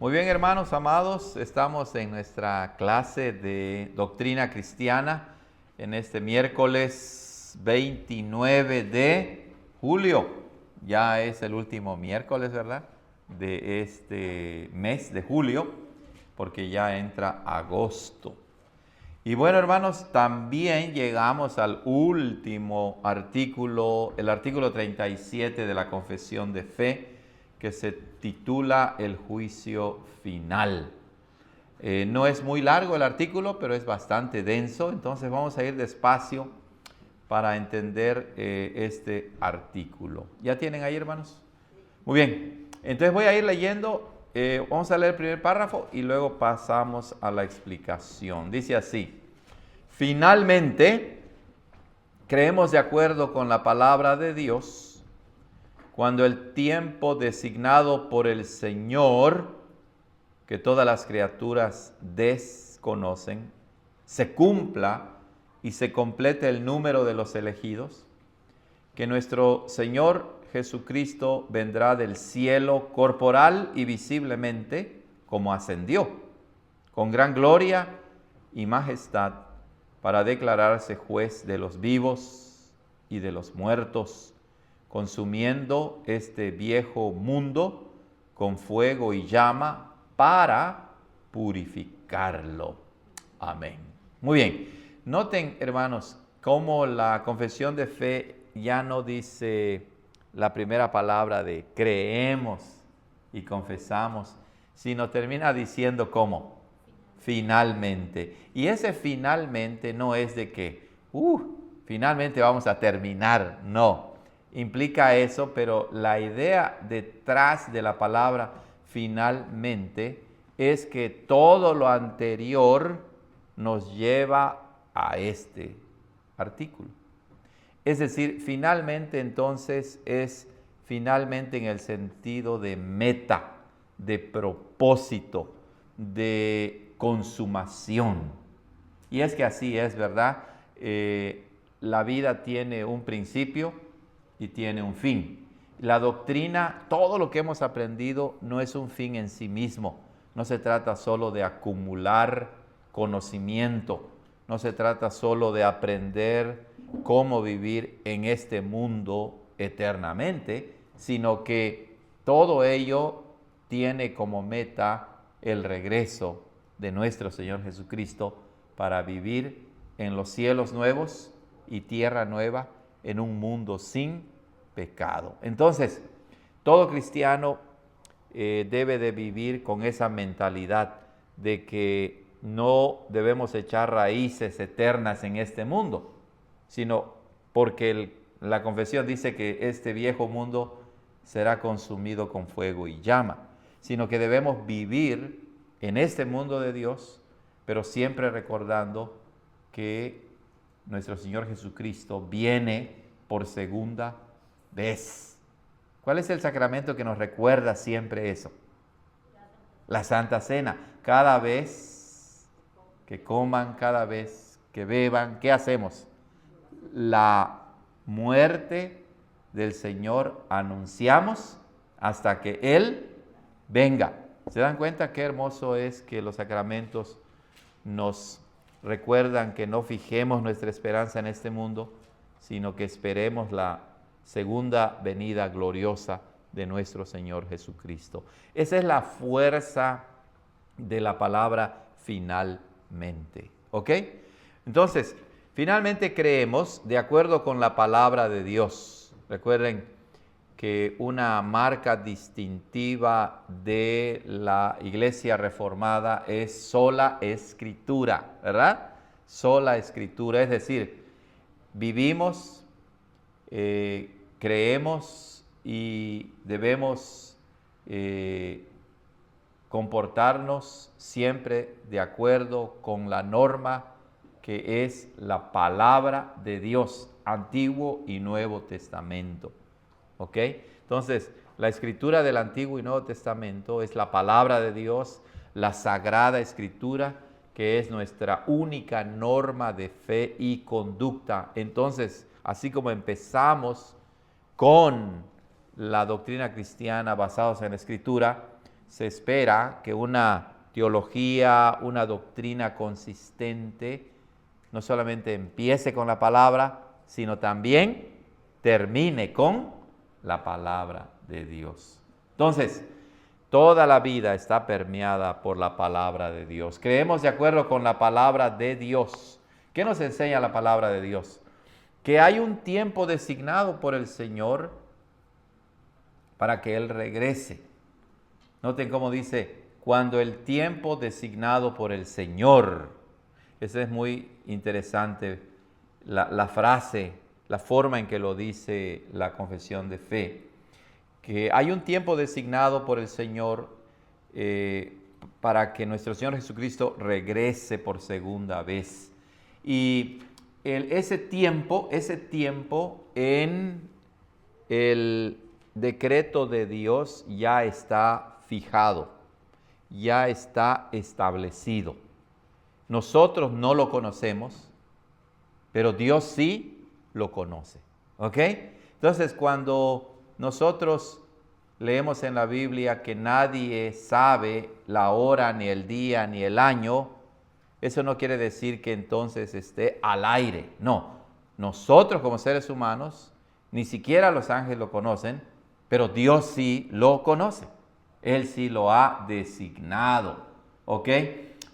Muy bien, hermanos amados, estamos en nuestra clase de doctrina cristiana en este miércoles 29 de julio. Ya es el último miércoles, ¿verdad?, de este mes de julio, porque ya entra agosto. Y bueno, hermanos, también llegamos al último artículo, el artículo 37 de la Confesión de Fe, que se titula El juicio final. No es muy largo el artículo, pero es bastante denso, entonces vamos a ir despacio para entender este artículo. ¿Ya tienen ahí, hermanos? Muy bien, entonces voy a ir leyendo, vamos a leer el primer párrafo y luego pasamos a la explicación. Dice así: finalmente, creemos de acuerdo con la palabra de Dios, cuando el tiempo designado por el Señor, que todas las criaturas desconocen, se cumpla y se complete el número de los elegidos, que nuestro Señor Jesucristo vendrá del cielo corporal y visiblemente, como ascendió, con gran gloria y majestad, para declararse juez de los vivos y de los muertos, consumiendo este viejo mundo con fuego y llama para purificarlo. Amén. Muy bien. Noten, hermanos, cómo la confesión de fe ya no dice la primera palabra de creemos y confesamos, sino termina diciendo ¿cómo? Finalmente. Y ese finalmente no es de que, finalmente vamos a terminar, no. Implica eso, pero la idea detrás de la palabra finalmente es que todo lo anterior nos lleva a este artículo. Es decir, finalmente entonces es finalmente en el sentido de meta, de propósito, de consumación. Y es que así es, ¿verdad? La vida tiene un principio y tiene un fin. La doctrina, todo lo que hemos aprendido, no es un fin en sí mismo. No se trata solo de acumular conocimiento. No se trata solo de aprender cómo vivir en este mundo eternamente, sino que todo ello tiene como meta el regreso de nuestro Señor Jesucristo para vivir en los cielos nuevos y tierra nueva, en un mundo sin pecado. Entonces, todo cristiano debe de vivir con esa mentalidad de que no debemos echar raíces eternas en este mundo, sino porque la confesión dice que este viejo mundo será consumido con fuego y llama, sino que debemos vivir en este mundo de Dios, pero siempre recordando que nuestro Señor Jesucristo viene por segunda vez. ¿Cuál es el sacramento que nos recuerda siempre eso? La Santa Cena. Cada vez que coman, cada vez que beban, ¿qué hacemos? La muerte del Señor anunciamos hasta que Él venga. ¿Se dan cuenta qué hermoso es que los sacramentos nos recuerdan que no fijemos nuestra esperanza en este mundo, sino que esperemos la segunda venida gloriosa de nuestro Señor Jesucristo? Esa es la fuerza de la palabra finalmente. ¿Ok? Entonces, finalmente creemos de acuerdo con la palabra de Dios. Recuerden que una marca distintiva de la Iglesia Reformada es sola escritura, ¿verdad? Sola escritura, es decir, vivimos, creemos y debemos comportarnos siempre de acuerdo con la norma que es la palabra de Dios, Antiguo y Nuevo Testamento. ¿Ok? Entonces, la escritura del Antiguo y Nuevo Testamento es la palabra de Dios, la Sagrada Escritura, que es nuestra única norma de fe y conducta. Entonces, así como empezamos con la doctrina cristiana basados en la Escritura, se espera que una teología, una doctrina consistente, no solamente empiece con la palabra, sino también termine con la palabra de Dios. Entonces, toda la vida está permeada por la palabra de Dios. Creemos de acuerdo con la palabra de Dios. ¿Qué nos enseña la palabra de Dios? Que hay un tiempo designado por el Señor para que Él regrese. Noten cómo dice, cuando el tiempo designado por el Señor. Esa es muy interesante la frase, la forma en que lo dice la confesión de fe. Que hay un tiempo designado por el Señor para que nuestro Señor Jesucristo regrese por segunda vez. Y ese tiempo en el decreto de Dios ya está fijado, ya está establecido. Nosotros no lo conocemos, pero Dios sí lo conoce. ¿Ok? Entonces, cuando nosotros leemos en la Biblia que nadie sabe la hora, ni el día, ni el año, eso no quiere decir que entonces esté al aire. No, nosotros como seres humanos, ni siquiera los ángeles lo conocen, pero Dios sí lo conoce. Él sí lo ha designado. ¿Ok?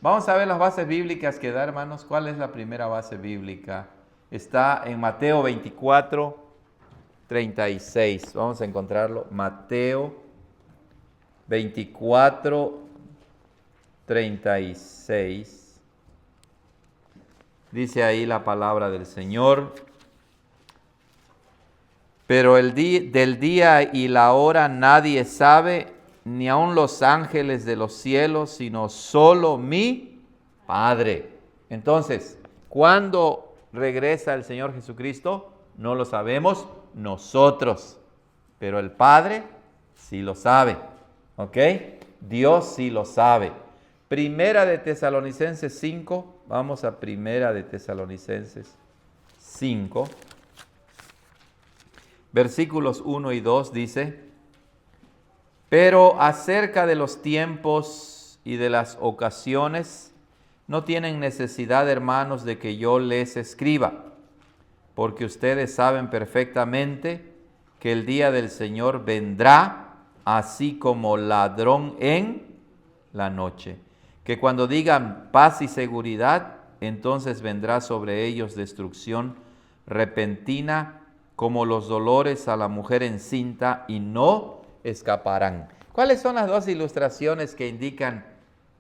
Vamos a ver las bases bíblicas que da, hermanos. ¿Cuál es la primera base bíblica? Está en Mateo 24, 36. Vamos a encontrarlo. Mateo 24, 36. Dice ahí la palabra del Señor. Pero del día y la hora nadie sabe, ni aun los ángeles de los cielos, sino solo mi Padre. Entonces, ¿cuándo regresa el Señor Jesucristo? No lo sabemos nosotros, pero el Padre sí lo sabe. ¿Ok? Dios sí lo sabe. Primera de Tesalonicenses 5, vamos a Primera de Tesalonicenses 5, versículos 1 y 2 dice: pero acerca de los tiempos y de las ocasiones, no tienen necesidad, hermanos, de que yo les escriba, porque ustedes saben perfectamente que el día del Señor vendrá así como ladrón en la noche. Que cuando digan paz y seguridad, entonces vendrá sobre ellos destrucción repentina como los dolores a la mujer encinta y no escaparán. ¿Cuáles son las dos ilustraciones que indican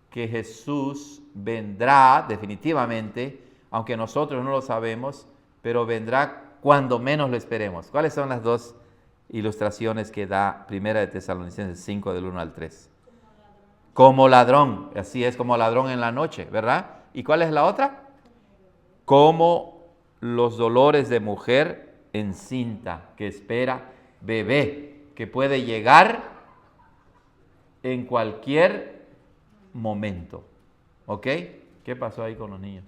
que Jesús vendrá definitivamente, aunque nosotros no lo sabemos, pero vendrá cuando menos lo esperemos? ¿Cuáles son las dos ilustraciones que da Primera de Tesalonicenses 5 del 1 al 3? Como ladrón, así es, como ladrón en la noche, ¿verdad? ¿Y cuál es la otra? Como los dolores de mujer encinta que espera bebé, que puede llegar en cualquier momento. ¿Ok? ¿Qué pasó ahí con los niños?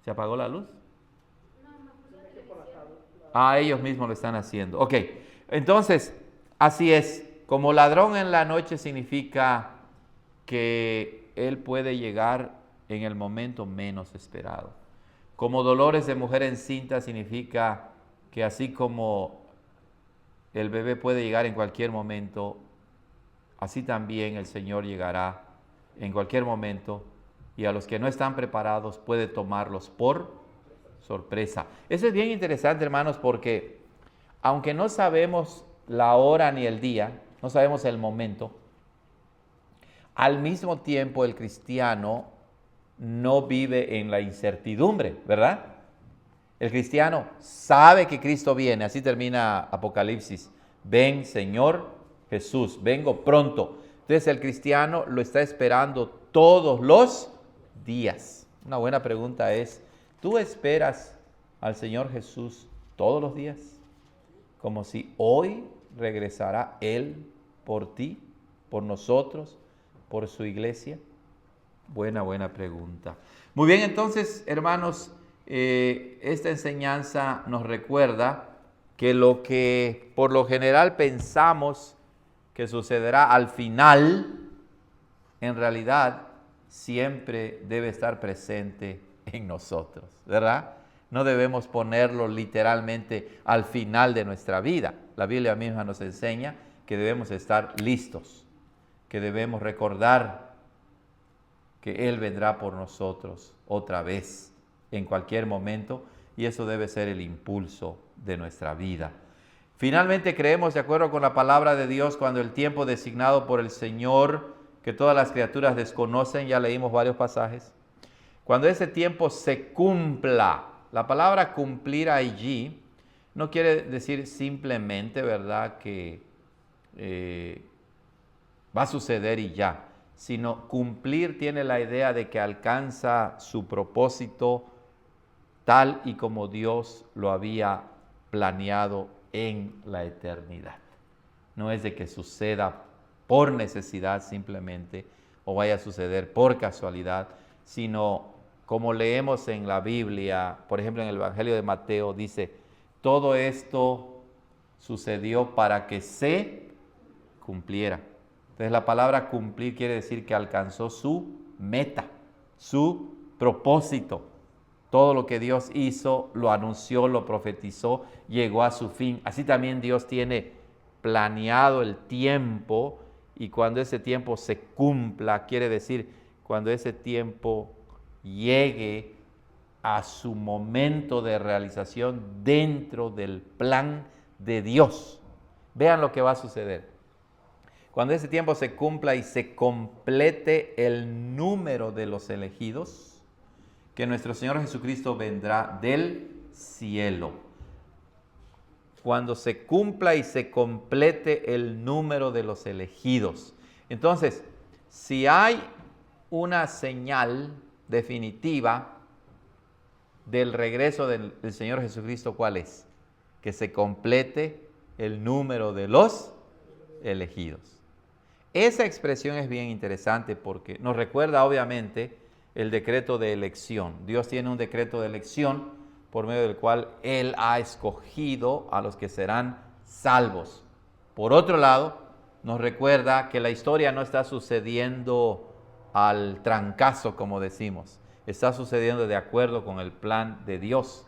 ¿Se apagó la luz? Ellos mismos lo están haciendo. Ok, entonces, así es. Como ladrón en la noche significa que él puede llegar en el momento menos esperado. Como dolores de mujer encinta significa que así como el bebé puede llegar en cualquier momento, así también el Señor llegará en cualquier momento, y a los que no están preparados puede tomarlos por sorpresa. Eso es bien interesante, hermanos, porque aunque no sabemos la hora ni el día, no sabemos el momento, al mismo tiempo el cristiano no vive en la incertidumbre, ¿verdad? El cristiano sabe que Cristo viene, así termina Apocalipsis. Ven, Señor Jesús, vengo pronto. Entonces el cristiano lo está esperando todos los días. Una buena pregunta es, ¿tú esperas al Señor Jesús todos los días? Como si hoy regresará Él por ti, por nosotros, por su iglesia. Buena pregunta. Muy bien, entonces, hermanos, esta enseñanza nos recuerda que lo que por lo general pensamos que sucederá al final en realidad siempre debe estar presente en nosotros, ¿verdad? No debemos ponerlo literalmente al final de nuestra vida. La Biblia misma nos enseña que debemos estar listos, que debemos recordar que Él vendrá por nosotros otra vez, en cualquier momento, y eso debe ser el impulso de nuestra vida. Finalmente creemos, de acuerdo con la palabra de Dios, cuando el tiempo designado por el Señor, que todas las criaturas desconocen, ya leímos varios pasajes, cuando ese tiempo se cumpla, la palabra cumplir allí no quiere decir simplemente, ¿verdad?, que va a suceder y ya, sino cumplir tiene la idea de que alcanza su propósito tal y como Dios lo había planeado en la eternidad. No es de que suceda por necesidad simplemente o vaya a suceder por casualidad, sino como leemos en la Biblia, por ejemplo en el Evangelio de Mateo, dice, todo esto sucedió para que se cumpliera. Entonces la palabra cumplir quiere decir que alcanzó su meta, su propósito. Todo lo que Dios hizo, lo anunció, lo profetizó, llegó a su fin. Así también Dios tiene planeado el tiempo, y cuando ese tiempo se cumpla, quiere decir cuando ese tiempo llegue a su momento de realización dentro del plan de Dios. Vean lo que va a suceder. Cuando ese tiempo se cumpla y se complete el número de los elegidos, que nuestro Señor Jesucristo vendrá del cielo. Cuando se cumpla y se complete el número de los elegidos. Entonces, si hay una señal definitiva del regreso del Señor Jesucristo, ¿cuál es? Que se complete el número de los elegidos. Esa expresión es bien interesante porque nos recuerda obviamente el decreto de elección. Dios tiene un decreto de elección por medio del cual Él ha escogido a los que serán salvos. Por otro lado, nos recuerda que la historia no está sucediendo al trancazo, como decimos. Está sucediendo de acuerdo con el plan de Dios.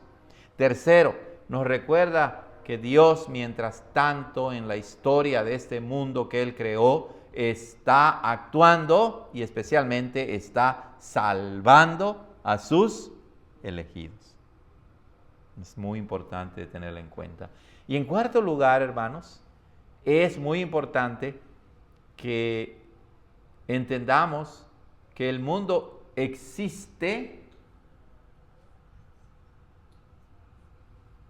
Tercero, nos recuerda que Dios, mientras tanto, en la historia de este mundo que Él creó, está actuando y especialmente está salvando a sus elegidos. Es muy importante tenerlo en cuenta. Y en cuarto lugar, hermanos, es muy importante que entendamos que el mundo existe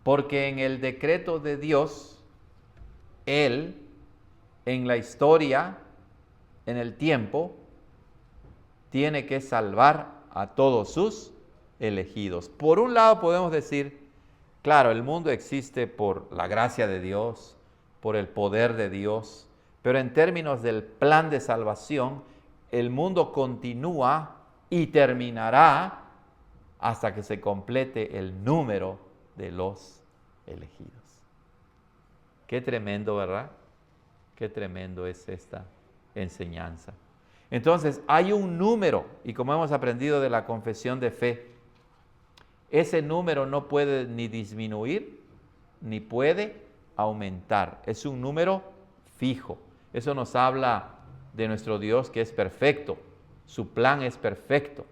porque en el decreto de Dios, Él, en la historia, en el tiempo, tiene que salvar a todos sus elegidos. Por un lado podemos decir, claro, el mundo existe por la gracia de Dios, por el poder de Dios, pero en términos del plan de salvación, el mundo continúa y terminará hasta que se complete el número de los elegidos. Qué tremendo, ¿verdad? Qué tremendo es esta enseñanza. Entonces, hay un número, y como hemos aprendido de la confesión de fe, ese número no puede ni disminuir, ni puede aumentar. Es un número fijo. Eso nos habla de nuestro Dios que es perfecto. Su plan es perfecto.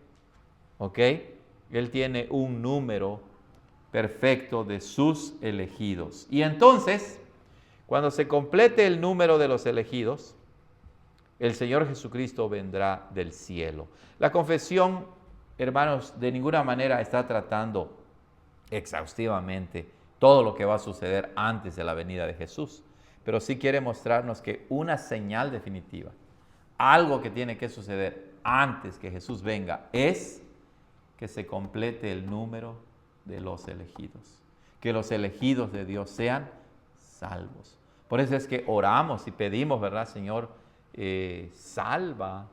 ¿Ok? Él tiene un número perfecto de sus elegidos. Y entonces, cuando se complete el número de los elegidos, el Señor Jesucristo vendrá del cielo. La confesión, hermanos, de ninguna manera está tratando exhaustivamente todo lo que va a suceder antes de la venida de Jesús, pero sí quiere mostrarnos que una señal definitiva, algo que tiene que suceder antes que Jesús venga, es que se complete el número de los elegidos, que los elegidos de Dios sean salvos. Por eso es que oramos y pedimos, ¿verdad, Señor? Salva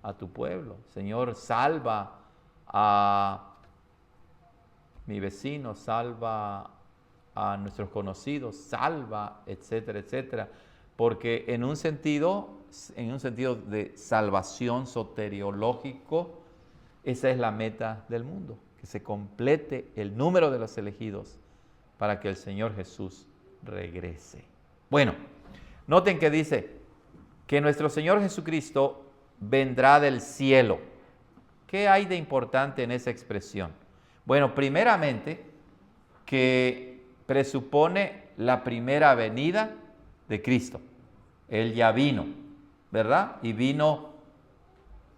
a tu pueblo. Señor, salva a mi vecino, salva a nuestros conocidos, salva, etcétera, etcétera. Porque en un sentido en un sentido de salvación soteriológico, esa es la meta del mundo, que se complete el número de los elegidos para que el Señor Jesús regrese. Bueno, noten que dice que nuestro Señor Jesucristo vendrá del cielo. ¿Qué hay de importante en esa expresión? Bueno, primeramente, que presupone la primera venida de Cristo. Él ya vino, ¿verdad? Y vino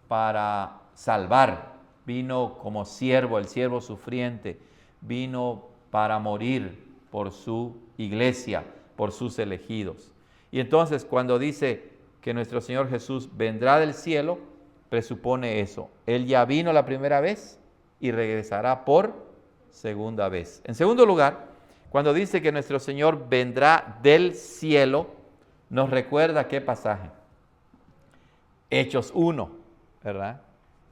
para salvar, vino como siervo, el siervo sufriente, vino para morir por su iglesia, por sus elegidos. Y entonces cuando dice que nuestro Señor Jesús vendrá del cielo, presupone eso. Él ya vino la primera vez y regresará por segunda vez. En segundo lugar, cuando dice que nuestro Señor vendrá del cielo, nos recuerda qué pasaje. Hechos 1, ¿verdad?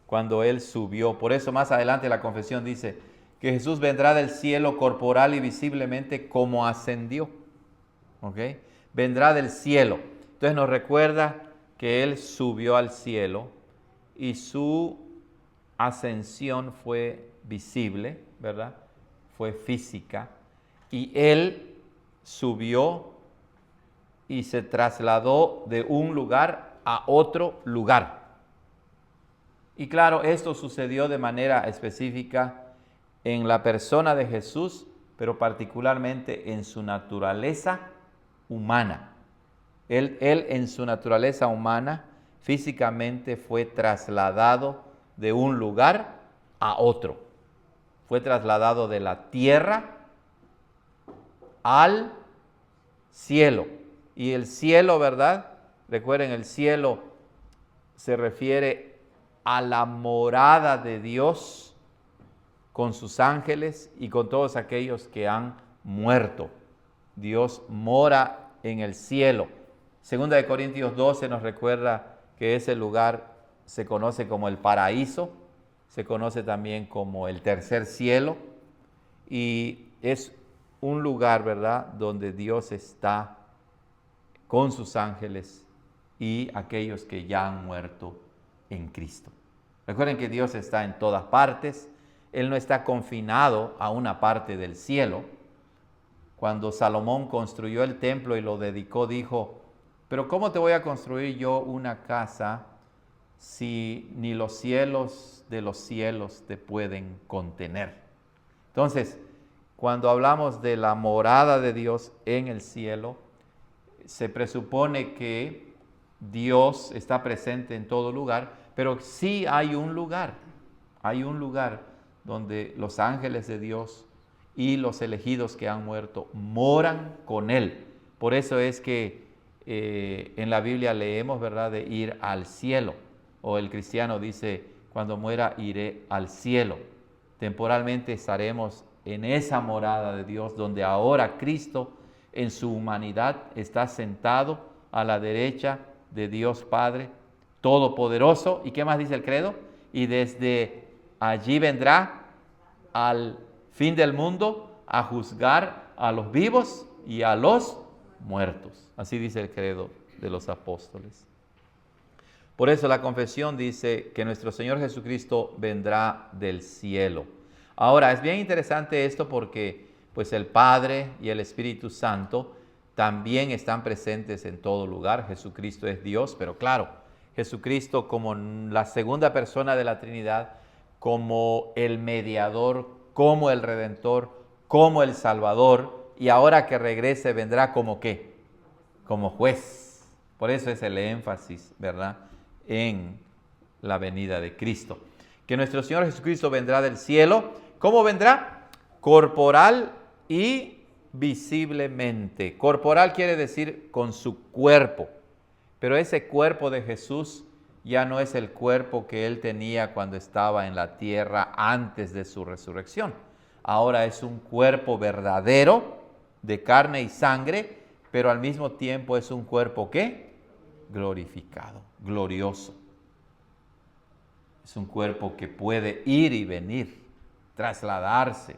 Cuando Él subió. Por eso más adelante la confesión dice que Jesús vendrá del cielo corporal y visiblemente como ascendió. ¿Ok? Vendrá del cielo. Entonces nos recuerda que Él subió al cielo y su ascensión fue visible, ¿verdad? Fue física. Y Él subió y se trasladó de un lugar a otro lugar. Y claro, esto sucedió de manera específica en la persona de Jesús, pero particularmente en su naturaleza humana. Él en su naturaleza humana físicamente fue trasladado de un lugar a otro. Fue trasladado de la tierra al cielo. Y el cielo, ¿verdad? Recuerden, el cielo se refiere a la morada de Dios con sus ángeles y con todos aquellos que han muerto. Dios mora en el cielo. Segunda de Corintios 12 nos recuerda que ese lugar se conoce como el paraíso, se conoce también como el tercer cielo y es un lugar, ¿verdad?, donde Dios está con sus ángeles y aquellos que ya han muerto en Cristo. Recuerden que Dios está en todas partes. Él no está confinado a una parte del cielo. Cuando Salomón construyó el templo y lo dedicó, dijo, pero ¿cómo te voy a construir yo una casa si ni los cielos de los cielos te pueden contener? Entonces, cuando hablamos de la morada de Dios en el cielo, se presupone que Dios está presente en todo lugar, pero sí hay un lugar donde los ángeles de Dios y los elegidos que han muerto moran con Él. Por eso es que en la Biblia leemos, ¿verdad?, de ir al cielo, o el cristiano dice, cuando muera iré al cielo. Temporalmente estaremos en esa morada de Dios, donde ahora Cristo en su humanidad está sentado a la derecha de Dios Padre Todopoderoso. ¿Y qué más dice el credo? Y desde allí vendrá al fin del mundo a juzgar a los vivos y a los muertos. Así dice el credo de los apóstoles. Por eso la confesión dice que nuestro Señor Jesucristo vendrá del cielo. Ahora, es bien interesante esto porque pues el Padre y el Espíritu Santo también están presentes en todo lugar. Jesucristo es Dios, pero claro, Jesucristo como la segunda persona de la Trinidad, como el mediador, como el Redentor, como el Salvador, y ahora que regrese vendrá como ¿qué? Como juez. Por eso es el énfasis, ¿verdad?, en la venida de Cristo. Que nuestro Señor Jesucristo vendrá del cielo. ¿Cómo vendrá? Corporal y visiblemente. Corporal quiere decir con su cuerpo, pero ese cuerpo de Jesús ya no es el cuerpo que Él tenía cuando estaba en la tierra antes de su resurrección. Ahora es un cuerpo verdadero, de carne y sangre, pero al mismo tiempo es un cuerpo ¿qué? Glorificado, glorioso. Es un cuerpo que puede ir y venir, trasladarse.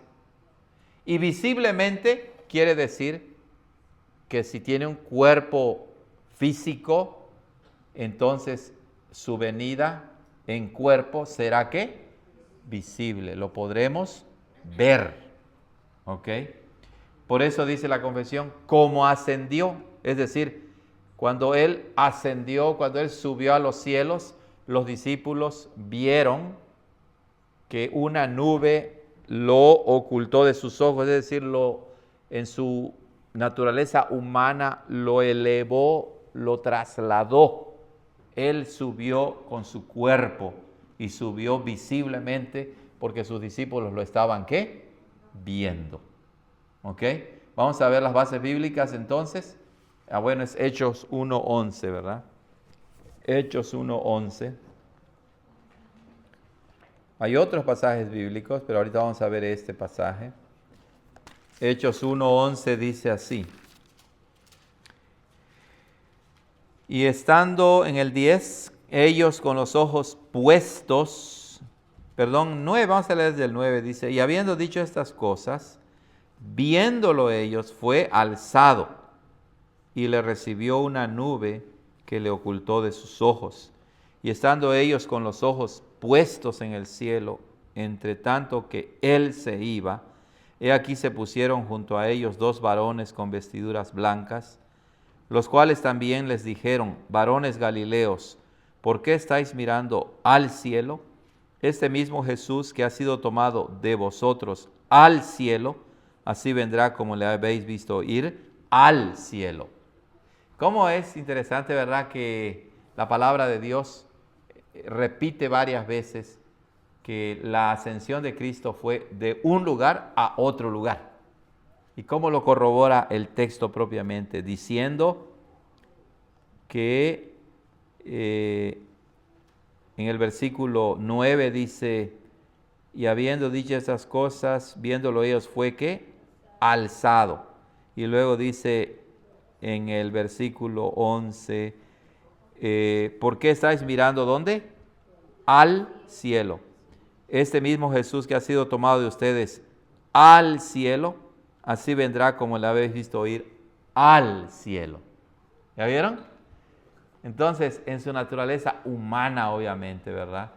Y visiblemente quiere decir que si tiene un cuerpo físico, entonces su venida en cuerpo será ¿qué? Visible, lo podremos ver, ¿ok? Por eso dice la confesión, como ascendió, es decir, cuando Él ascendió, cuando Él subió a los cielos, los discípulos vieron que una nube lo ocultó de sus ojos, es decir, en su naturaleza humana lo elevó, lo trasladó. Él subió con su cuerpo y subió visiblemente porque sus discípulos lo estaban, ¿qué? Viendo. ¿Ok? Vamos a ver las bases bíblicas entonces. Bueno, es Hechos 1:11, ¿verdad? Hechos 1:11. Hay otros pasajes bíblicos, pero ahorita vamos a ver este pasaje. Hechos 1:11 dice así. Y estando en el 10, ellos con los ojos puestos, 9, vamos a leer desde el 9, dice, y habiendo dicho estas cosas, viéndolo ellos, fue alzado, y le recibió una nube que le ocultó de sus ojos. Y estando ellos con los ojos puestos en el cielo, entre tanto que él se iba, he aquí se pusieron junto a ellos 2 varones con vestiduras blancas, los cuales también les dijeron, varones Galileos, ¿por qué estáis mirando al cielo? Este mismo Jesús que ha sido tomado de vosotros al cielo, así vendrá como le habéis visto ir al cielo. ¿Cómo es interesante, verdad, que la palabra de Dios repite varias veces que la ascensión de Cristo fue de un lugar a otro lugar? ¿Y cómo lo corrobora el texto propiamente? Diciendo que en el versículo 9 dice, y habiendo dicho esas cosas, viéndolo ellos fue que alzado. Y luego dice en el versículo 11, ¿por qué estáis mirando dónde? Al cielo. Este mismo Jesús que ha sido tomado de ustedes al cielo, así vendrá como le habéis visto ir al cielo. ¿Ya vieron? Entonces, en su naturaleza humana, obviamente, ¿verdad?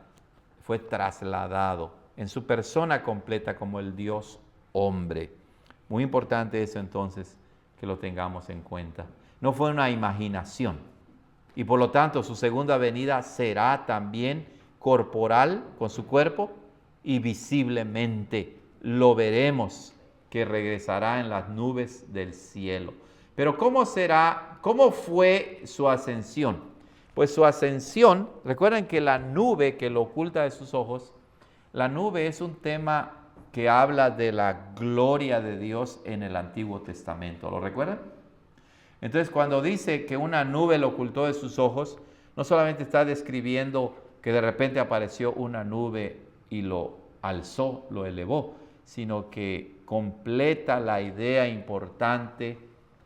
Fue trasladado en su persona completa como el Dios hombre. Muy importante eso entonces, que lo tengamos en cuenta. No fue una imaginación. Y por lo tanto, su segunda venida será también corporal, con su cuerpo, y visiblemente lo veremos, que regresará en las nubes del cielo. Pero ¿cómo será? ¿Cómo fue su ascensión? Pues su ascensión, recuerden que la nube que lo oculta de sus ojos, la nube es un tema que habla de la gloria de Dios en el Antiguo Testamento. ¿Lo recuerdan? Entonces, cuando dice que una nube lo ocultó de sus ojos, no solamente está describiendo que de repente apareció una nube y lo alzó, lo elevó, sino que completa la idea importante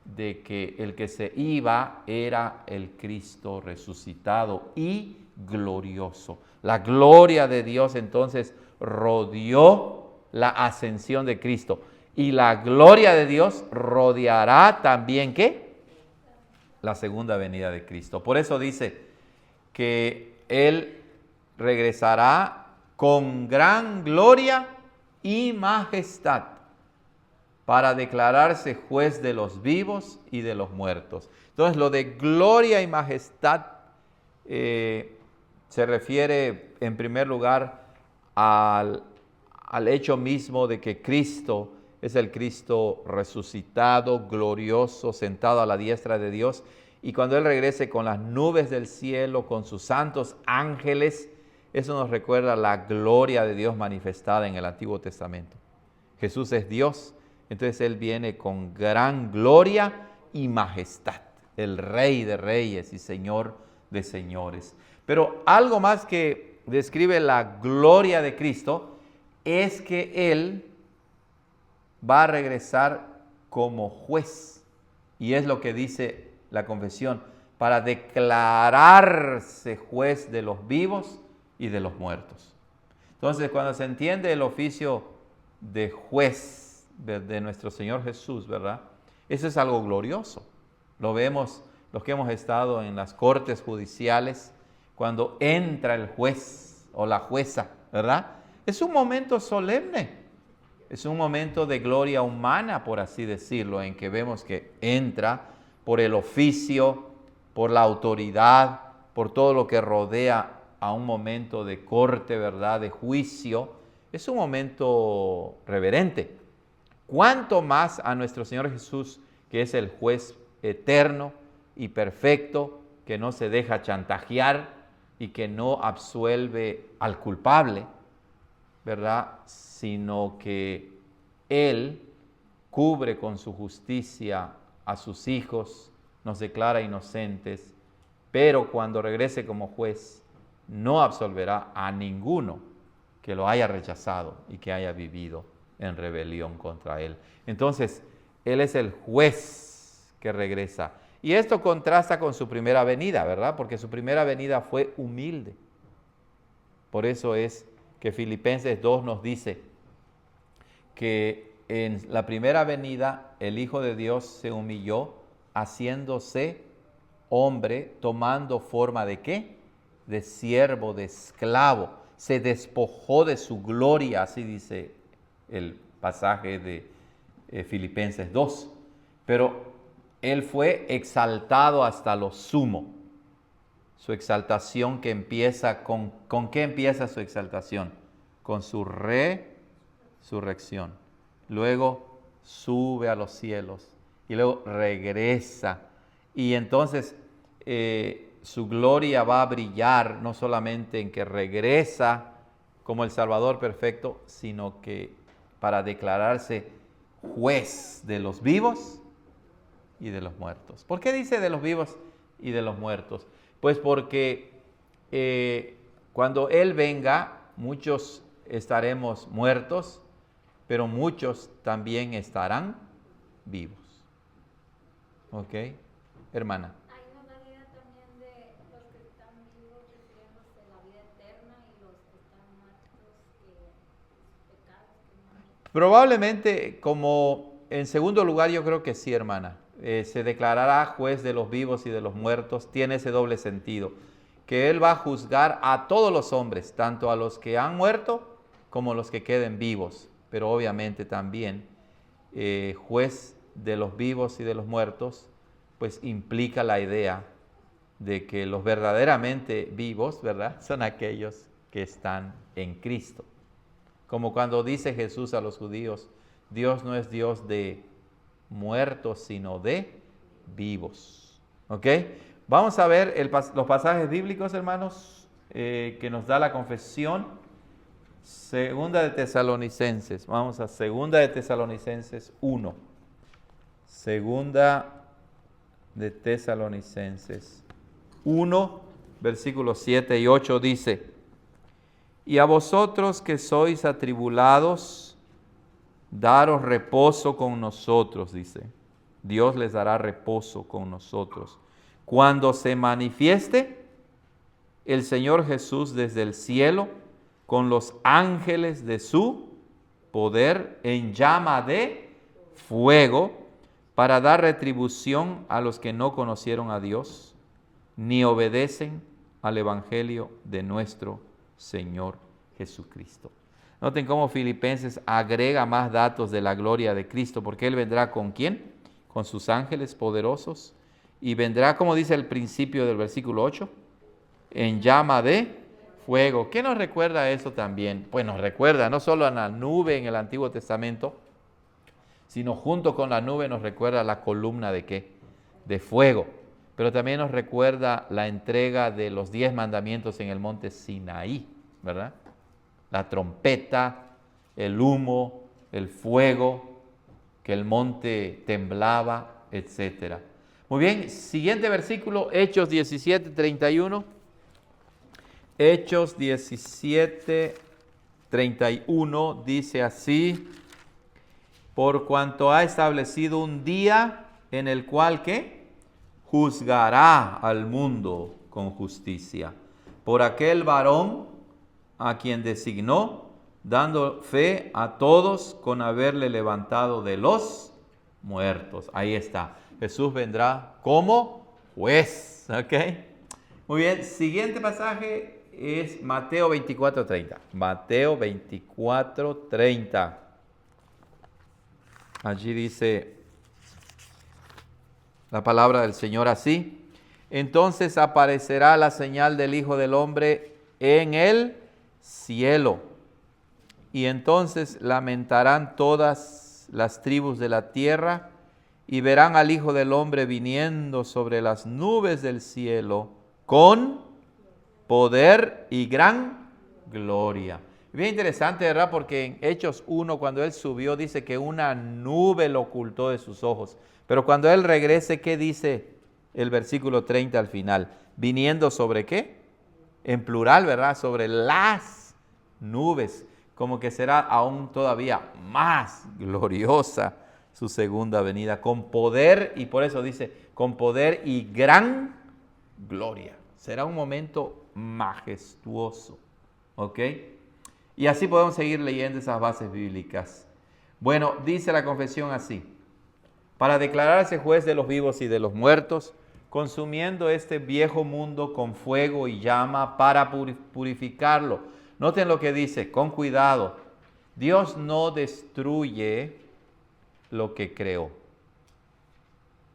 de que el que se iba era el Cristo resucitado y glorioso. La gloria de Dios entonces rodeó la ascensión de Cristo. Y la gloria de Dios rodeará también, ¿qué? La segunda venida de Cristo. Por eso dice que Él regresará con gran gloria y majestad para declararse juez de los vivos y de los muertos. Entonces, lo de gloria y majestad se refiere en primer lugar al hecho mismo de que Cristo es el Cristo resucitado, glorioso, sentado a la diestra de Dios. Y cuando Él regrese con las nubes del cielo, con sus santos ángeles, eso nos recuerda la gloria de Dios manifestada en el Antiguo Testamento. Jesús es Dios, entonces Él viene con gran gloria y majestad, el Rey de Reyes y Señor de Señores. Pero algo más que describe la gloria de Cristo es que Él va a regresar como juez. Y es lo que dice la confesión, para declararse juez de los vivos y de los muertos. Entonces, cuando se entiende el oficio de juez de nuestro Señor Jesús, ¿verdad? Eso es algo glorioso. Lo vemos los que hemos estado en las cortes judiciales, cuando entra el juez o la jueza, ¿verdad? Es un momento solemne, es un momento de gloria humana, por así decirlo, en que vemos que entra por el oficio, por la autoridad, por todo lo que rodea a un momento de corte, ¿verdad?, de juicio. Es un momento reverente. ¿Cuánto más a nuestro Señor Jesús, que es el juez eterno y perfecto, que no se deja chantajear y que no absuelve al culpable, ¿verdad?, sino que Él cubre con su justicia a sus hijos, nos declara inocentes, pero cuando regrese como juez, no absolverá a ninguno que lo haya rechazado y que haya vivido en rebelión contra Él. Entonces, Él es el juez que regresa. Y esto contrasta con su primera venida, ¿verdad? Porque su primera venida fue humilde. Por eso es que Filipenses 2 nos dice que en la primera venida el Hijo de Dios se humilló haciéndose hombre, tomando forma ¿de qué? De siervo, de esclavo. Se despojó de su gloria, así dice el pasaje de Filipenses 2. Pero Él fue exaltado hasta lo sumo. Su exaltación que empieza, ¿con qué empieza su exaltación? Con su resurrección. Luego sube a los cielos y luego regresa. Y entonces su gloria va a brillar no solamente en que regresa como el Salvador perfecto, sino que para declararse juez de los vivos y de los muertos. ¿Por qué dice de los vivos y de los muertos? Pues porque cuando Él venga, muchos estaremos muertos, pero muchos también estarán vivos. ¿Ok? Hermana. Hay una realidad también de los que están vivos, que serían los de la vida eterna, y los que están muertos, que pecados que no han... Probablemente, como en segundo lugar, yo creo que sí, hermana. Se declarará juez de los vivos y de los muertos. Tiene ese doble sentido, que Él va a juzgar a todos los hombres, tanto a los que han muerto como a los que queden vivos. Pero obviamente también juez de los vivos y de los muertos, pues implica la idea de que los verdaderamente vivos, ¿verdad?, son aquellos que están en Cristo. Como cuando dice Jesús a los judíos, Dios no es Dios de muertos, sino de vivos. ¿Ok? Vamos a ver los pasajes bíblicos, hermanos, que nos da la confesión. Segunda de Tesalonicenses. Vamos a Segunda de Tesalonicenses 1. Segunda de Tesalonicenses 1, versículos 7 y 8 dice: y a vosotros que sois atribulados, daros reposo con nosotros, dice. Dios les dará reposo con nosotros. Cuando se manifieste el Señor Jesús desde el cielo, con los ángeles de su poder en llama de fuego, para dar retribución a los que no conocieron a Dios, ni obedecen al evangelio de nuestro Señor Jesucristo. Noten cómo Filipenses agrega más datos de la gloria de Cristo, porque Él vendrá ¿con quién? Con sus ángeles poderosos, y vendrá, como dice el principio del versículo 8, en llama de fuego. ¿Qué nos recuerda eso también? Pues nos recuerda no solo a la nube en el Antiguo Testamento, sino junto con la nube nos recuerda la columna de ¿qué? De fuego. Pero también nos recuerda la entrega de los 10 mandamientos en el monte Sinaí, ¿verdad? La trompeta, el humo, el fuego, que el monte temblaba, etc. Muy bien, siguiente versículo, Hechos 17, 31. Hechos 17, 31 dice así: por cuanto ha establecido un día en el cual ¿qué? Juzgará al mundo con justicia, por aquel varón a quien designó, dando fe a todos con haberle levantado de los muertos. Ahí está. Jesús vendrá como juez. ¿Ok? Muy bien, siguiente pasaje es Mateo 24:30. Mateo 24:30. Allí dice la palabra del Señor así. Entonces aparecerá la señal del Hijo del Hombre en el cielo. Y entonces lamentarán todas las tribus de la tierra y verán al Hijo del Hombre viniendo sobre las nubes del cielo con poder y gran gloria. Bien interesante, ¿verdad? Porque en Hechos 1, cuando Él subió, dice que una nube lo ocultó de sus ojos. Pero cuando Él regrese, ¿qué dice el versículo 30 al final? ¿Viniendo sobre qué? En plural, ¿verdad? Sobre las nubes. Como que será aún todavía más gloriosa su segunda venida. Con poder, y por eso dice, con poder y gran gloria. Será un momento majestuoso. ¿Ok? Y así podemos seguir leyendo esas bases bíblicas. Bueno, dice la confesión así: para declararse juez de los vivos y de los muertos, consumiendo este viejo mundo con fuego y llama para purificarlo. Noten lo que dice, con cuidado. Dios no destruye lo que creó.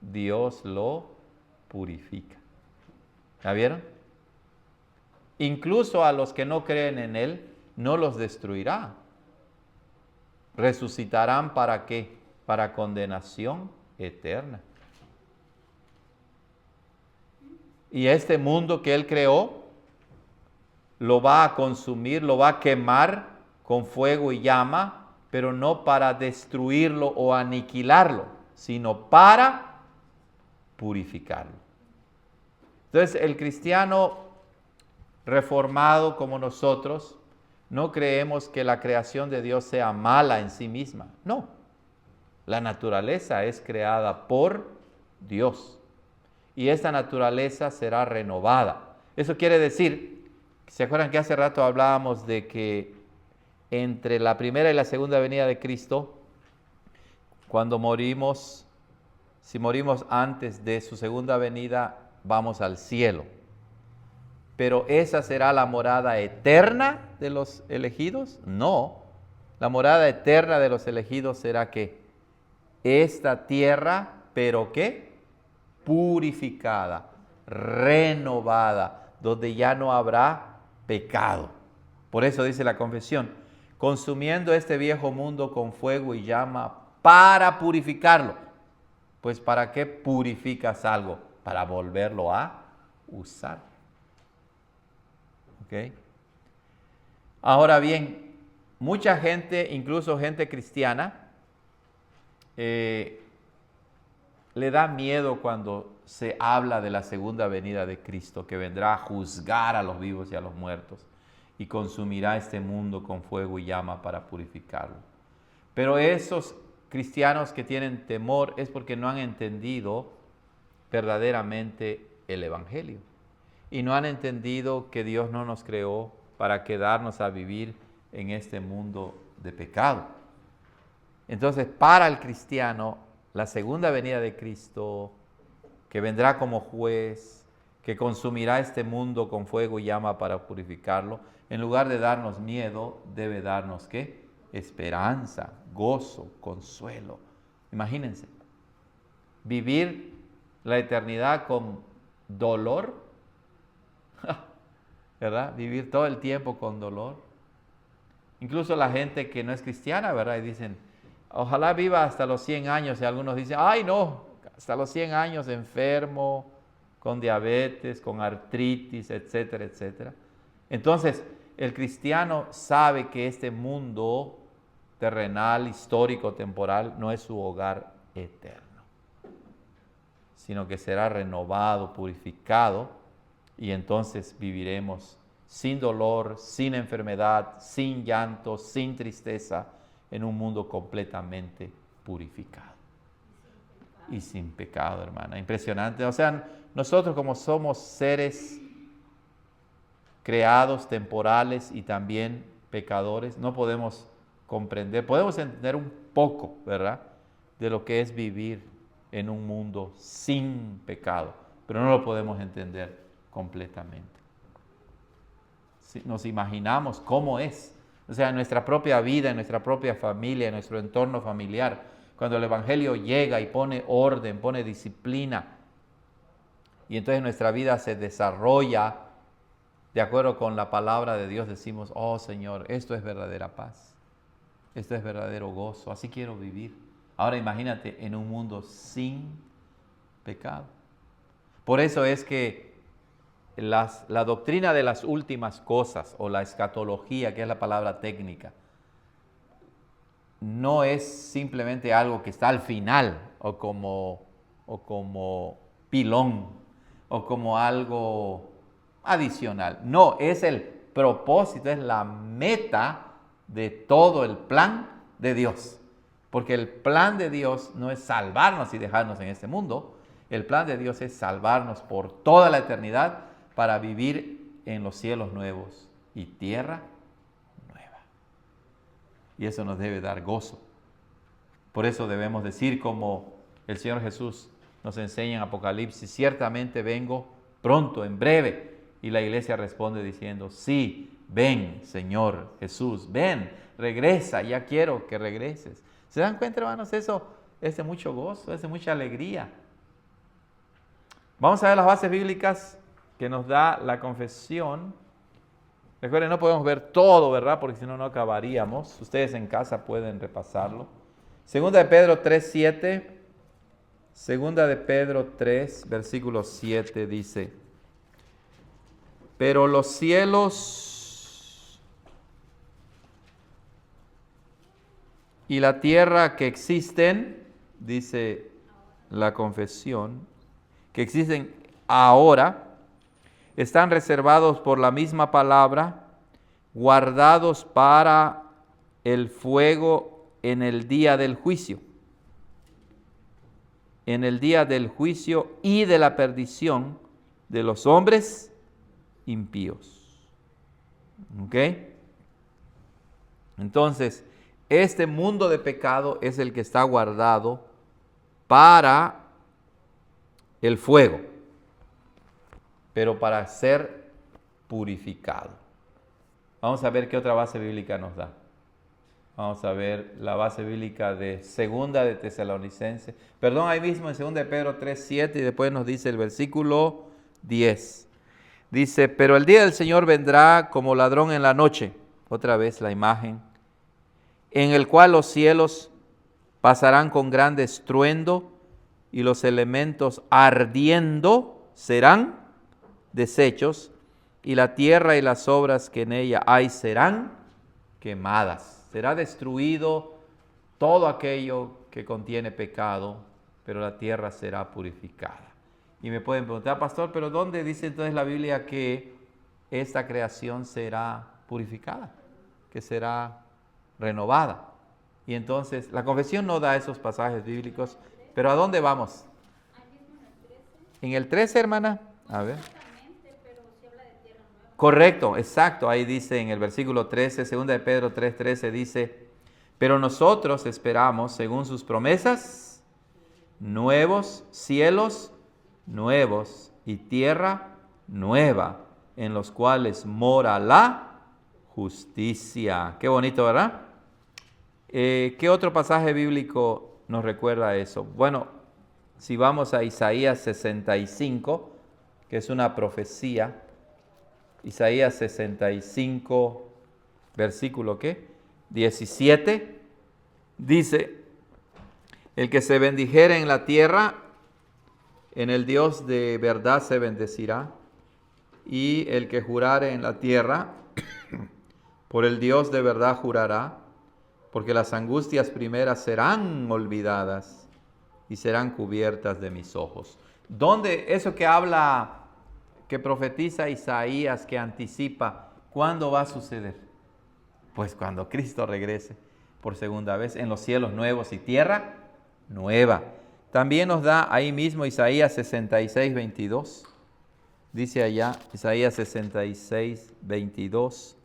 Dios lo purifica. ¿Ya vieron? Incluso a los que no creen en Él, no los destruirá. Resucitarán ¿para qué? Para condenación eterna. Y este mundo que Él creó, lo va a consumir, lo va a quemar con fuego y llama, pero no para destruirlo o aniquilarlo, sino para purificarlo. Entonces, el cristiano reformado como nosotros, no creemos que la creación de Dios sea mala en sí misma. No, la naturaleza es creada por Dios y esta naturaleza será renovada. Eso quiere decir, ¿se acuerdan que hace rato hablábamos de que entre la primera y la segunda venida de Cristo, cuando morimos, si morimos antes de su segunda venida, vamos al cielo? ¿Pero esa será la morada eterna de los elegidos? No. La morada eterna de los elegidos será que esta tierra, ¿pero qué? Purificada, renovada, donde ya no habrá pecado. Por eso dice la confesión, consumiendo este viejo mundo con fuego y llama para purificarlo. Pues ¿para qué purificas algo? Para volverlo a usar. ¿Okay? Ahora bien, mucha gente, incluso gente cristiana, le da miedo cuando se habla de la segunda venida de Cristo, que vendrá a juzgar a los vivos y a los muertos y consumirá este mundo con fuego y llama para purificarlo. Pero esos cristianos que tienen temor es porque no han entendido verdaderamente el Evangelio. Y no han entendido que Dios no nos creó para quedarnos a vivir en este mundo de pecado. Entonces, para el cristiano, la segunda venida de Cristo, que vendrá como juez, que consumirá este mundo con fuego y llama para purificarlo, en lugar de darnos miedo, debe darnos ¿qué? Esperanza, gozo, consuelo. Imagínense, vivir la eternidad con dolor, ¿verdad? Vivir todo el tiempo con dolor. Incluso la gente que no es cristiana, ¿verdad? Y dicen, ojalá viva hasta los 100 años. Y algunos dicen, ay no, hasta los 100 años enfermo, con diabetes, con artritis, etcétera, etcétera. Entonces, el cristiano sabe que este mundo terrenal, histórico, temporal, no es su hogar eterno, sino que será renovado, purificado, y entonces viviremos sin dolor, sin enfermedad, sin llanto, sin tristeza, en un mundo completamente purificado. Y sin pecado, hermana. Impresionante. O sea, nosotros como somos seres creados, temporales y también pecadores, no podemos comprender, podemos entender un poco, ¿verdad?, de lo que es vivir en un mundo sin pecado. pero no lo podemos entender completamente. Si nos imaginamos cómo es, o sea, en nuestra propia vida, en nuestra propia familia, en nuestro entorno familiar, cuando el Evangelio llega y pone orden, pone disciplina, y entonces nuestra vida se desarrolla de acuerdo con la palabra de Dios, decimos, oh Señor, esto es verdadera paz, esto es verdadero gozo, así quiero vivir. Ahora imagínate en un mundo sin pecado. Por eso es que la doctrina de las últimas cosas, o la escatología, que es la palabra técnica, no es simplemente algo que está al final, o como pilón, o como algo adicional. No, es el propósito, es la meta de todo el plan de Dios. Porque el plan de Dios no es salvarnos y dejarnos en este mundo. El plan de Dios es salvarnos por toda la eternidad para vivir en los cielos nuevos y tierra nueva. Y eso nos debe dar gozo. Por eso debemos decir como el Señor Jesús nos enseña en Apocalipsis, ciertamente vengo pronto, en breve. Y la iglesia responde diciendo, sí, ven Señor Jesús, ven, regresa, ya quiero que regreses. ¿Se dan cuenta, hermanos? Eso es de mucho gozo, es de mucha alegría. Vamos a ver las bases bíblicas que nos da la confesión. Recuerden, no podemos ver todo, ¿verdad? Porque si no, no acabaríamos. Ustedes en casa pueden repasarlo. Segunda de Pedro 3:7. Segunda de Pedro 3, versículo 7 dice, pero los cielos y la tierra que existen, dice la confesión, que existen ahora, están reservados por la misma palabra, guardados para el fuego en el día del juicio. En el día del juicio y de la perdición de los hombres impíos. ¿Ok? Entonces, este mundo de pecado es el que está guardado para el fuego, pero para ser purificado. Vamos a ver qué otra base bíblica nos da. Vamos a ver la base bíblica de Segunda de Tesalonicenses. Perdón, ahí mismo en Segunda de Pedro 3:7 y después nos dice el versículo 10. Dice, pero el día del Señor vendrá como ladrón en la noche. Otra vez la imagen. En el cual los cielos pasarán con grande estruendo y los elementos ardiendo serán deshechos y la tierra y las obras que en ella hay serán quemadas. Será destruido todo aquello que contiene pecado, pero la tierra será purificada. Y me pueden preguntar, pastor, ¿pero dónde dice entonces la Biblia que esta creación será purificada? Que será renovada. Y entonces, la confesión no da esos pasajes bíblicos, pero ¿a dónde vamos? En el 13, hermana. A ver. Correcto, exacto. Ahí dice en el versículo 13, 2 de Pedro 3:13 dice, pero nosotros esperamos, según sus promesas, nuevos cielos nuevos y tierra nueva, en los cuales mora la justicia. Qué bonito, ¿verdad? ¿Qué otro pasaje bíblico nos recuerda eso? Bueno, si vamos a Isaías 65, que es una profecía, Isaías 65, versículo ¿qué? 17, dice, el que se bendijere en la tierra, en el Dios de verdad se bendecirá, y el que jurare en la tierra, por el Dios de verdad jurará, porque las angustias primeras serán olvidadas y serán cubiertas de mis ojos. ¿Dónde eso que habla, que profetiza Isaías, que anticipa, cuándo va a suceder? Pues cuando Cristo regrese por segunda vez en los cielos nuevos y tierra nueva. También nos da ahí mismo Isaías 66, 22. Dice allá, Isaías 66, 22.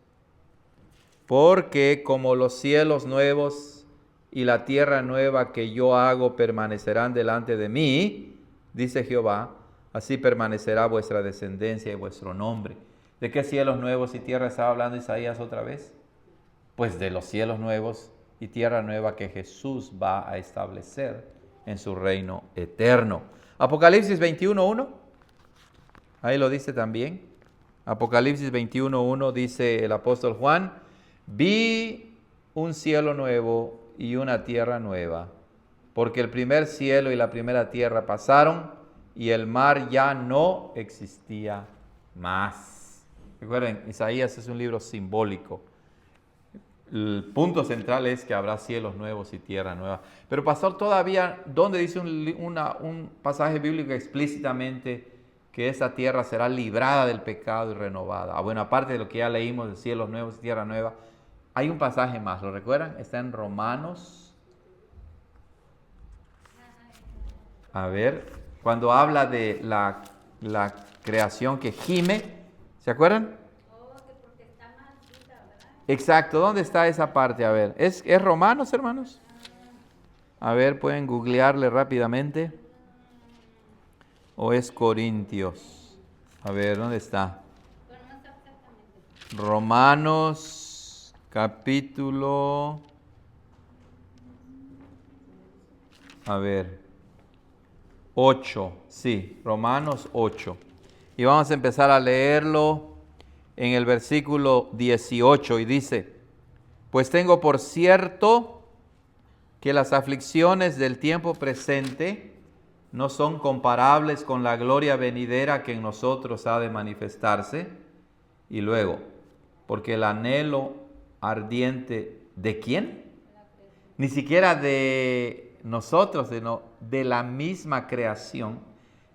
Porque como los cielos nuevos y la tierra nueva que yo hago permanecerán delante de mí, dice Jehová, así permanecerá vuestra descendencia y vuestro nombre. ¿De qué cielos nuevos y tierra estaba hablando Isaías otra vez? Pues de los cielos nuevos y tierra nueva que Jesús va a establecer en su reino eterno. Apocalipsis 21:1, ahí lo dice también. Apocalipsis 21:1 dice el apóstol Juan: vi un cielo nuevo y una tierra nueva, porque el primer cielo y la primera tierra pasaron y el mar ya no existía más. Recuerden, Isaías es un libro simbólico. El punto central es que habrá cielos nuevos y tierra nueva. Pero pastor, todavía, ¿dónde dice un pasaje bíblico explícitamente que esa tierra será librada del pecado y renovada? Bueno, aparte de lo que ya leímos de cielos nuevos y tierra nueva, hay un pasaje más, ¿lo recuerdan? Está en Romanos. A ver, cuando habla de la creación que gime, ¿se acuerdan? Exacto, ¿dónde está esa parte? A ver, ¿es Romanos, hermanos? A ver, pueden googlearle rápidamente. ¿O es Corintios? A ver, ¿dónde está? Romanos, capítulo... A ver, 8, sí, Romanos 8. Y vamos a empezar a leerlo en el versículo 18 y dice: pues tengo por cierto que las aflicciones del tiempo presente no son comparables con la gloria venidera que en nosotros ha de manifestarse. Y luego, porque el anhelo ardiente ¿de quién? Ni siquiera de nosotros, sino de la misma creación,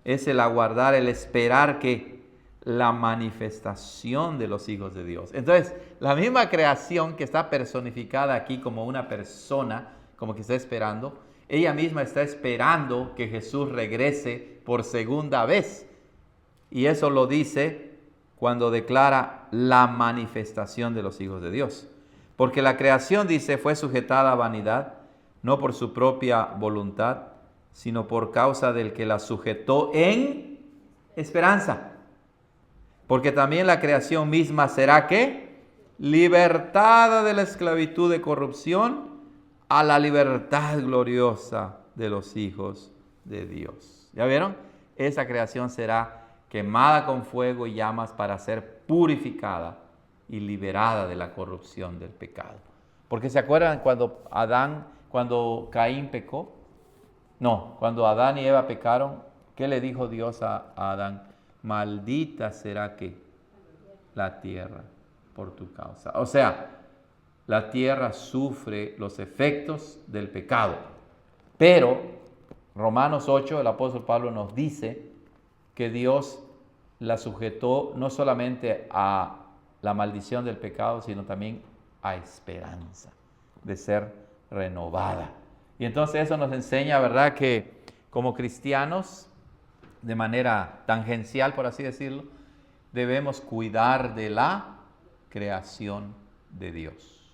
es el aguardar, el esperar que la manifestación de los hijos de Dios. Entonces, la misma creación que está personificada aquí como una persona, como que está esperando, ella misma está esperando que Jesús regrese por segunda vez. Y eso lo dice cuando declara la manifestación de los hijos de Dios. Porque la creación, dice, fue sujetada a vanidad, no por su propia voluntad, sino por causa del que la sujetó en esperanza. Porque también la creación misma será, ¿qué? Libertada de la esclavitud de corrupción a la libertad gloriosa de los hijos de Dios. ¿Ya vieron? Esa creación será quemada con fuego y llamas para ser purificada y liberada de la corrupción del pecado. Porque ¿se acuerdan cuando Caín pecó? No, cuando Adán y Eva pecaron, ¿qué le dijo Dios a Adán? Maldita será que la tierra por tu causa. O sea, la tierra sufre los efectos del pecado. Pero Romanos 8, el apóstol Pablo nos dice que Dios la sujetó no solamente a la maldición del pecado, sino también a esperanza de ser renovada. Y entonces eso nos enseña, ¿verdad?, que como cristianos, de manera tangencial, por así decirlo, debemos cuidar de la creación de Dios.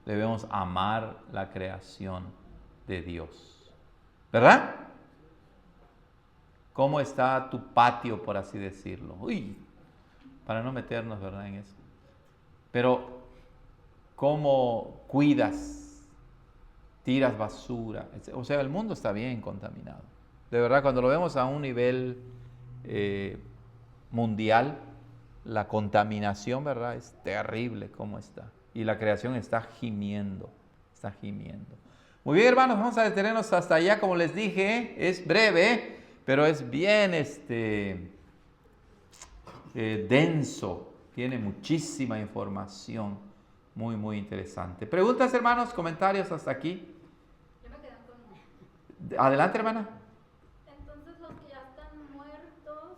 Debemos amar la creación de Dios. ¿Verdad? ¿Cómo está tu patio, por así decirlo? Uy, para no meternos, ¿verdad?, en eso. Pero, ¿cómo cuidas? Tiras basura. O sea, el mundo está bien contaminado. De verdad, cuando lo vemos a un nivel mundial, la contaminación, ¿verdad?, es terrible cómo está. Y la creación está gimiendo, está gimiendo. Muy bien, hermanos, vamos a detenernos hasta allá. Como les dije, es breve, pero es bien denso. Tiene muchísima información, muy, muy interesante. ¿Preguntas, hermanos? ¿Comentarios hasta aquí? Yo me quedé con... Adelante, hermana. Entonces, los que ya están muertos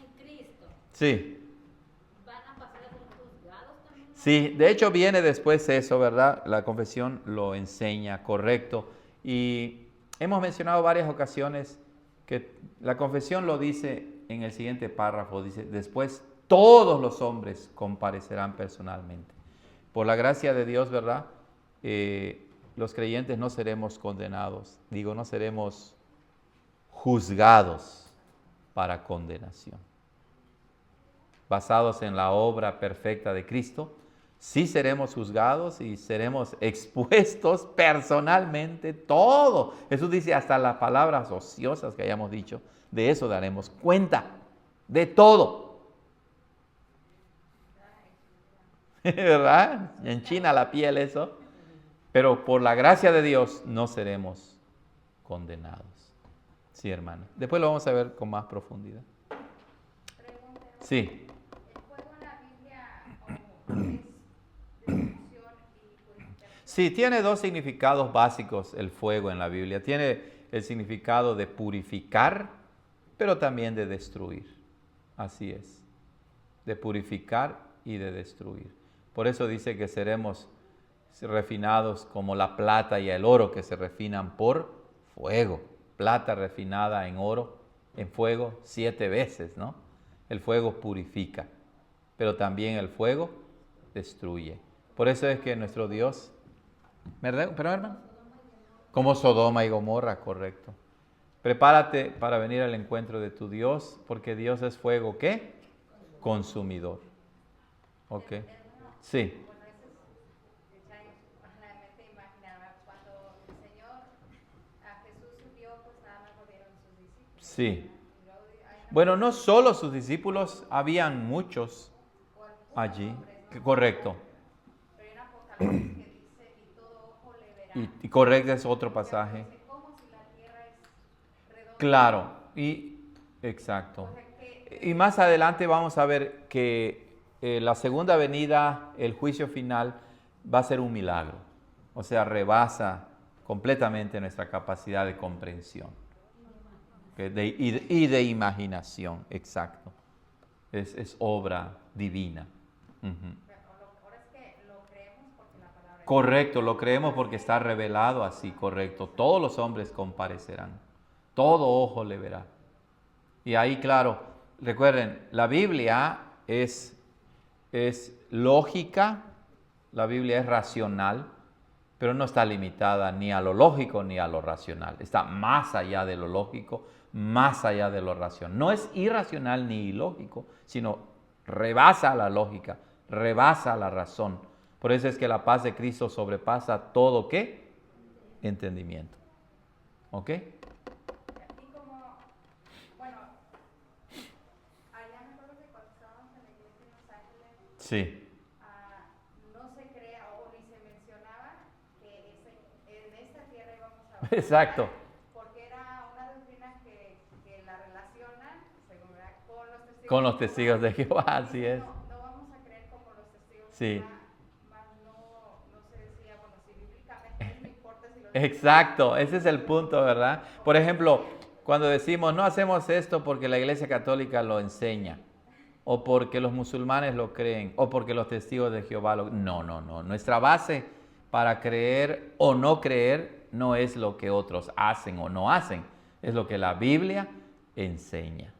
en Cristo, Sí. ¿van a pasar a ser juzgados también? Sí, de hecho viene después eso, ¿verdad? La confesión lo enseña, correcto. Y hemos mencionado varias ocasiones que la confesión lo dice en el siguiente párrafo, dice: después todos los hombres comparecerán personalmente. Por la gracia de Dios, ¿verdad? Los creyentes no seremos condenados, no seremos juzgados para condenación. Basados en la obra perfecta de Cristo, sí seremos juzgados y seremos expuestos personalmente todo. Jesús dice hasta las palabras ociosas que hayamos dicho, de eso daremos cuenta, de todo. ¿Verdad? Enchina la piel eso. Pero por la gracia de Dios no seremos condenados. Sí, hermano. Después lo vamos a ver con más profundidad. Sí. ¿El fuego en la Biblia es destrucción y purificación? Sí, tiene dos significados básicos el fuego en la Biblia. Tiene el significado de purificar, pero también de destruir. Así es. De purificar y de destruir. Por eso dice que seremos refinados como la plata y el oro que se refinan por fuego. Plata refinada en oro, en fuego 7 veces, ¿no? El fuego purifica, pero también el fuego destruye. Por eso es que nuestro Dios, ¿verdad? ¿Pero, hermano? Como Sodoma y Gomorra, correcto. Prepárate para venir al encuentro de tu Dios, porque Dios es fuego, ¿qué? Consumidor. ¿Ok? Sí. Sí. Bueno, no solo sus discípulos, habían muchos allí. Correcto. Y correcto es otro pasaje. Claro, y exacto. Y más adelante vamos a ver que la segunda venida, el juicio final, va a ser un milagro. O sea, rebasa completamente nuestra capacidad de comprensión. Y de imaginación, exacto. Es obra divina. Ahora es que lo creemos porque la palabra. Correcto, lo creemos porque está revelado así, correcto. Todos los hombres comparecerán, todo ojo le verá. Y ahí, claro, recuerden, la Biblia es lógica, la Biblia es racional, pero no está limitada ni a lo lógico ni a lo racional. Está más allá de lo lógico, más allá de lo racional. No es irracional ni ilógico, sino rebasa la lógica, rebasa la razón. Por eso es que la paz de Cristo sobrepasa todo, ¿qué? Entendimiento. ¿Ok? Aquí como, bueno, allá me acuerdo que cuando estábamos en la iglesia en Los Ángeles, Sí. no se crea o ni se mencionaba que en esta tierra íbamos a bajar. Exacto. Porque era una doctrina que la relacionan, según Con los testigos de Jehová, así es. No vamos a creer como los testigos de Sí. Jehová, más no se decía, bueno, si bíblicamente no importa si los Exacto, ese es el punto, ¿verdad? Por ejemplo, cuando decimos no hacemos esto porque la Iglesia Católica lo enseña, o porque los musulmanes lo creen, o porque los testigos de Jehová lo... No. Nuestra base para creer o no creer no es lo que otros hacen o no hacen, es lo que la Biblia enseña.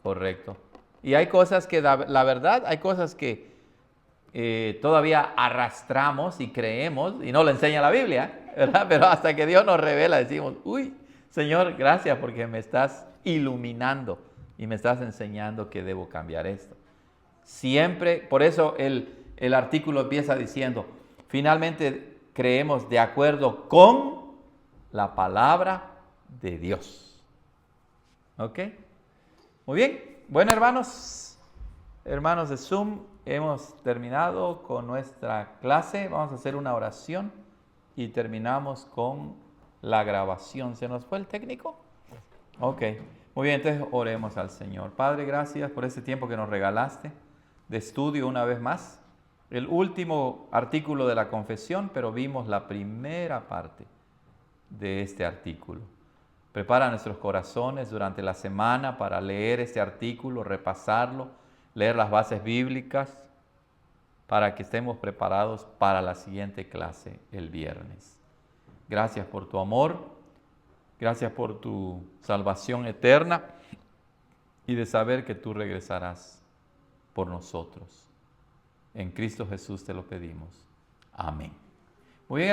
Correcto. Y hay cosas que, la verdad, hay cosas que todavía arrastramos y creemos y no lo enseña la Biblia, ¿verdad? Pero hasta que Dios nos revela decimos, uy, Señor, gracias porque me estás iluminando y me estás enseñando que debo cambiar esto. Siempre, por eso el artículo empieza diciendo, finalmente creemos de acuerdo con la palabra de Dios. ¿Ok? Muy bien. Bueno, hermanos de Zoom, hemos terminado con nuestra clase. Vamos a hacer una oración y terminamos con la grabación. ¿Se nos fue el técnico? Ok. Muy bien, entonces oremos al Señor. Padre, gracias por este tiempo que nos regalaste de estudio una vez más. El último artículo de la confesión, pero vimos la primera parte de este artículo. Prepara nuestros corazones durante la semana para leer este artículo, repasarlo, leer las bases bíblicas, para que estemos preparados para la siguiente clase el viernes. Gracias por tu amor, gracias por tu salvación eterna y de saber que tú regresarás por nosotros. En Cristo Jesús te lo pedimos. Amén. Muy bien, hermanos.